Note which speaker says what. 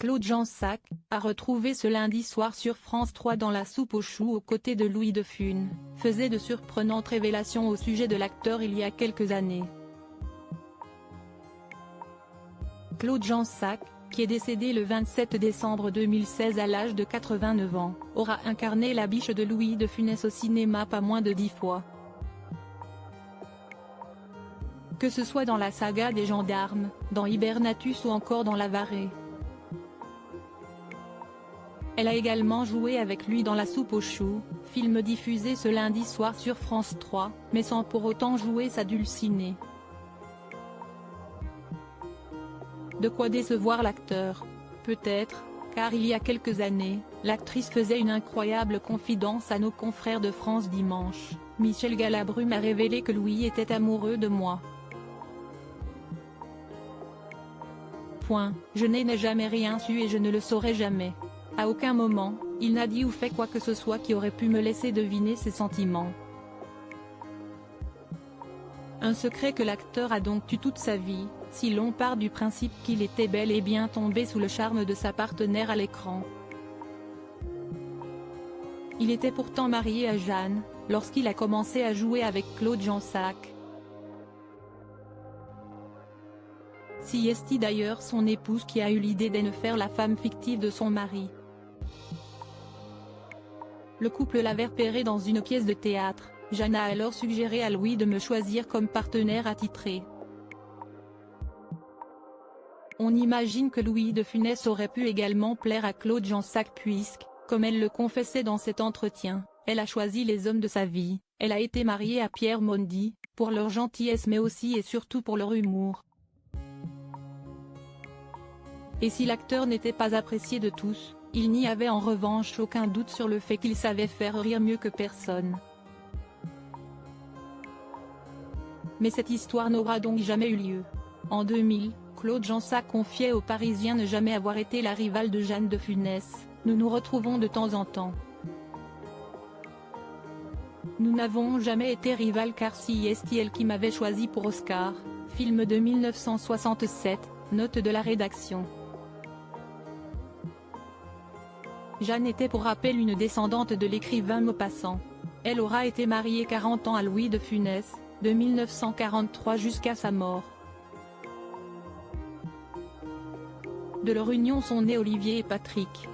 Speaker 1: Claude Jansac, a retrouvé ce lundi soir sur France 3 dans La Soupe aux choux aux côtés de Louis de Funès, faisait de surprenantes révélations au sujet de l'acteur il y a quelques années. Claude Jansac, qui est décédé le 27 décembre 2016 à l'âge de 89 ans, aura incarné la biche de Louis de Funès au cinéma pas moins de 10 fois. Que ce soit dans la saga des gendarmes, dans Hibernatus ou encore dans L'Avare. Elle a également joué avec lui dans La Soupe aux choux, film diffusé ce lundi soir sur France 3, mais sans pour autant jouer sa Dulcinée. De quoi décevoir l'acteur? Peut-être, car il y a quelques années, l'actrice faisait une incroyable confidence à nos confrères de France Dimanche. Michel Galabru m'a révélé que Louis était amoureux de moi. Je n'ai jamais rien su et je ne le saurai jamais. À aucun moment, il n'a dit ou fait quoi que ce soit qui aurait pu me laisser deviner ses sentiments. Un secret que l'acteur a donc eu toute sa vie, si l'on part du principe qu'il était bel et bien tombé sous le charme de sa partenaire à l'écran. Il était pourtant marié à Jeanne, lorsqu'il a commencé à jouer avec Claude Jansac. C'est d'ailleurs son épouse qui a eu l'idée de faire la femme fictive de son mari. Le couple l'avait repéré dans une pièce de théâtre. Jeanne a alors suggéré à Louis de me choisir comme partenaire attitré. On imagine que Louis de Funès aurait pu également plaire à Claude Jansac puisque, comme elle le confessait dans cet entretien, elle a choisi les hommes de sa vie. Elle a été mariée à Pierre Mondy, pour leur gentillesse mais aussi et surtout pour leur humour. Et si l'acteur n'était pas apprécié de tous, il n'y avait en revanche aucun doute sur le fait qu'il savait faire rire mieux que personne. Mais cette histoire n'aura donc jamais eu lieu. En 2000, Claude Jansac confiait aux Parisiens ne jamais avoir été la rivale de Jeanne de Funès. Nous nous retrouvons de temps en temps. Nous n'avons jamais été rivales car c'est elle qui m'avait choisi pour Oscar, film de 1967, note de la rédaction. Jeanne était pour rappel une descendante de l'écrivain Maupassant. Elle aura été mariée 40 ans à Louis de Funès, de 1943 jusqu'à sa mort. De leur union sont nés Olivier et Patrick.